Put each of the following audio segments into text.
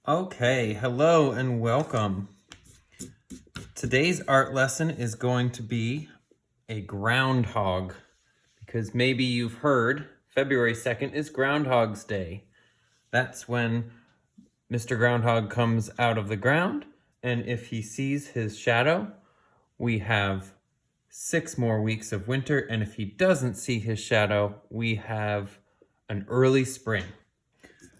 Okay, hello and welcome. Today's art lesson is going to be a groundhog because maybe you've heard February 2nd is Groundhog's Day. That's when Mr. Groundhog comes out of the ground, and if he sees his shadow, we have 6 more weeks of winter, and if he doesn't see his shadow, we have an early spring.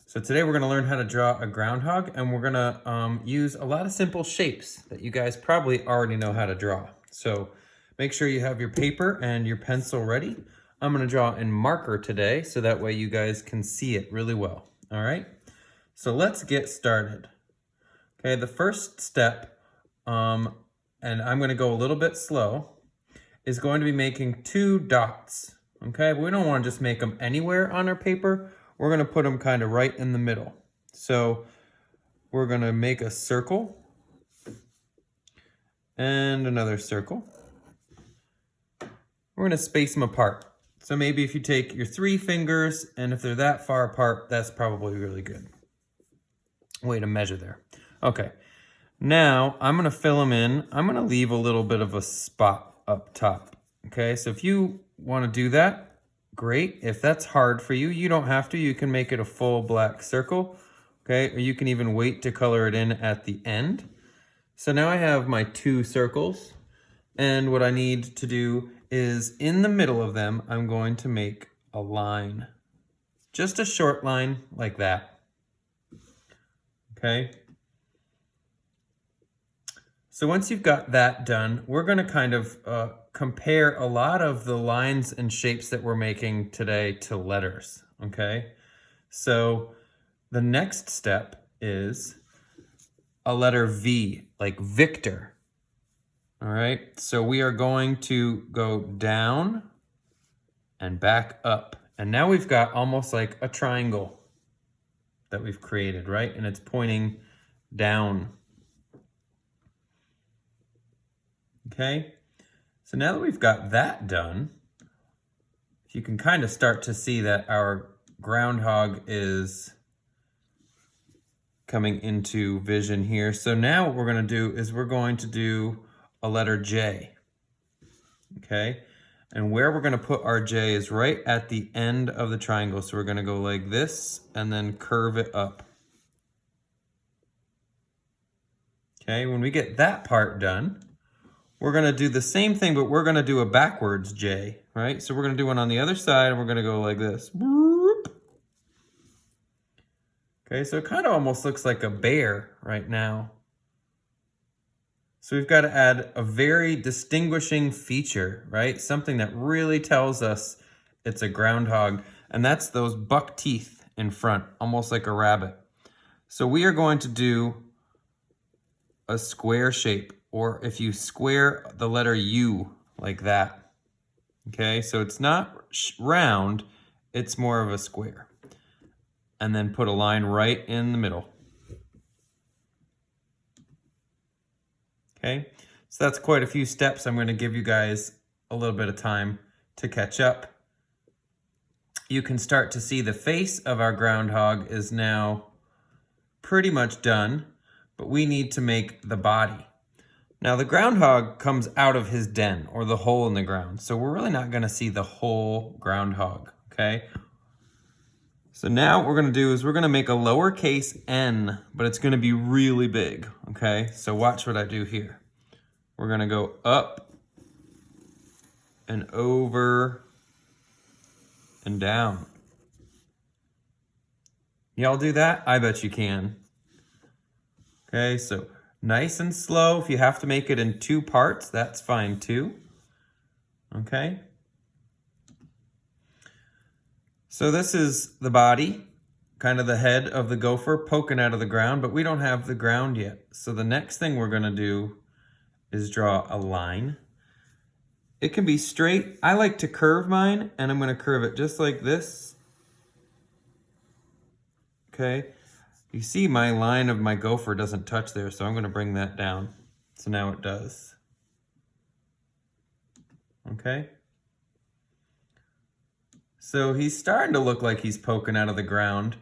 So today we're going to learn how to draw a groundhog, and we're going to use a lot of simple shapes that you guys probably already know how to draw. So make sure you have your paper and your pencil ready. I'm going to draw in marker today so that way you guys can see it really well. All right, so let's get started. Okay, the first step, and I'm going to go a little bit slow, is going to be making 2 dots. Okay, but we don't want to just make them anywhere on our paper. We're going to put them kind of right in the middle. So we're going to make a circle and another circle. We're going to space them apart. So maybe if you take your 3 fingers, and if they're that far apart, that's probably really good. Way to measure there. Okay, now I'm going to fill them in. I'm going to leave a little bit of a spot up top. Okay, so if you want to do that, great. If that's hard for you, you don't have to. You can make it a full black circle, okay? Or you can even wait to color it in at the end. So now I have my 2 circles, and what I need to do is in the middle of them, I'm going to make a line. Just a short line like that, okay? So once you've got that done, we're going to kind of compare a lot of the lines and shapes that we're making today to letters, okay? So the next step is a letter V, like Victor. All right, so we are going to go down and back up. And now we've got almost like a triangle that we've created, right? And it's pointing down. Okay, so now that we've got that done, you can kind of start to see that our groundhog is coming into vision here. So now what we're going to do is we're going to do a letter J. Okay, and where we're going to put our J is right at the end of the triangle. So we're going to go like this and then curve it up. Okay, when we get that part done, we're going to do the same thing, but we're going to do a backwards J, right? So we're going to do one on the other side, and we're going to go like this. Okay, so it kind of almost looks like a bear right now. So we've got to add a very distinguishing feature, right? Something that really tells us it's a groundhog, and that's those buck teeth in front, almost like a rabbit. So we are going to do a square shape, or if you square the letter U like that. Okay, so it's not round, it's more of a square. And then put a line right in the middle. Okay, so that's quite a few steps. I'm going to give you guys a little bit of time to catch up. You can start to see the face of our groundhog is now pretty much done, but we need to make the body. Now the groundhog comes out of his den or the hole in the ground, so we're really not going to see the whole groundhog, okay? So now what we're going to do is we're going to make a lowercase n, but it's going to be really big, okay? So watch what I do here. We're going to go up and over and down. Y'all do that? I bet you can. Okay, so nice and slow. If you have to make it in 2 parts, that's fine too. Okay. So this is the body, kind of the head of the gopher poking out of the ground, but we don't have the ground yet. So the next thing we're going to do is draw a line. It can be straight. I like to curve mine, and I'm going to curve it just like this. Okay. You see my line of my gopher doesn't touch there, so I'm going to bring that down. So now it does. Okay. So he's starting to look like he's poking out of the ground.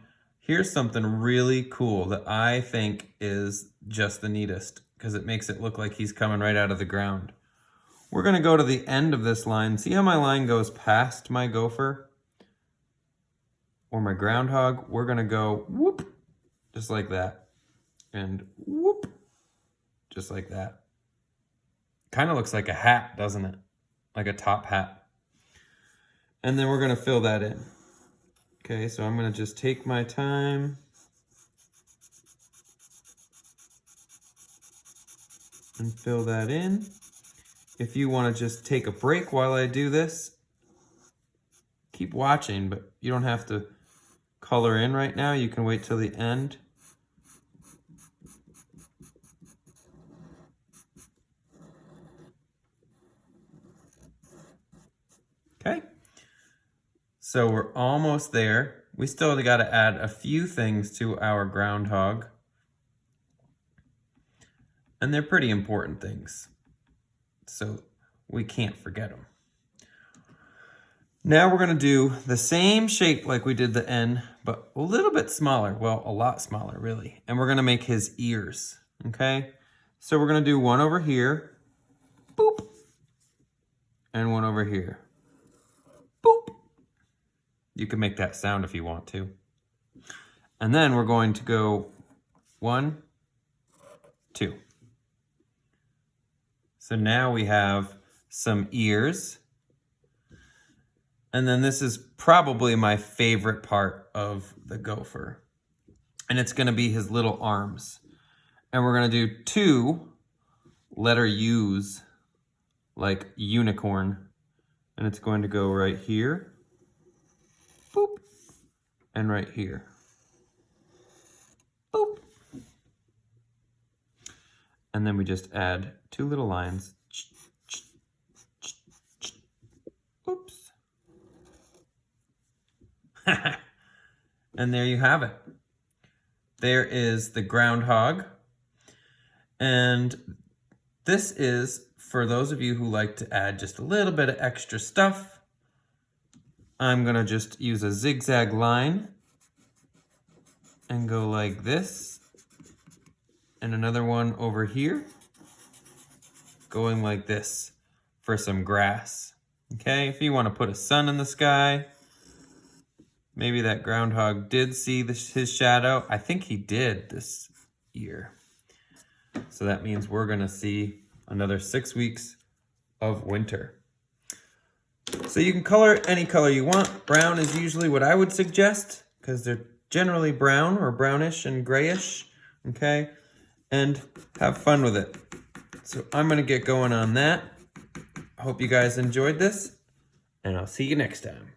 Here's something really cool that I think is just the neatest because it makes it look like he's coming right out of the ground. We're gonna go to the end of this line. See how my line goes past my gopher or my groundhog? We're gonna go whoop, just like that. And whoop, just like that. Kind of looks like a hat, doesn't it? Like a top hat. And then we're gonna fill that in. Okay, so I'm gonna just take my time and fill that in. If you wanna just take a break while I do this, keep watching, but you don't have to color in right now. You can wait till the end. Okay, so we're almost there. We still got to add a few things to our groundhog, and they're pretty important things, so we can't forget them. Now we're going to do the same shape like we did the N, but a little bit smaller. Well, a lot smaller, really. And we're going to make his ears, okay? So we're going to do one over here, boop, and one over here. Boop. You can make that sound if you want to. And then we're going to go 1, 2. So now we have some ears. And then this is probably my favorite part of the gopher. And it's gonna be his little arms. And we're gonna do 2 letter U's, like unicorn. And it's going to go right here, boop, and right here, boop. And then we just add 2 little lines. Oops. And there you have it. There is the groundhog. And this is for those of you who like to add just a little bit of extra stuff. I'm gonna just use a zigzag line and go like this. And another one over here, going like this for some grass. Okay, if you want to put a sun in the sky, maybe that groundhog did see his shadow. I think he did this year. So that means we're gonna see another 6 weeks of winter. So you can color any color you want. Brown is usually what I would suggest because they're generally brown or brownish and grayish, okay? And have fun with it. So I'm gonna get going on that. I hope you guys enjoyed this, and I'll see you next time.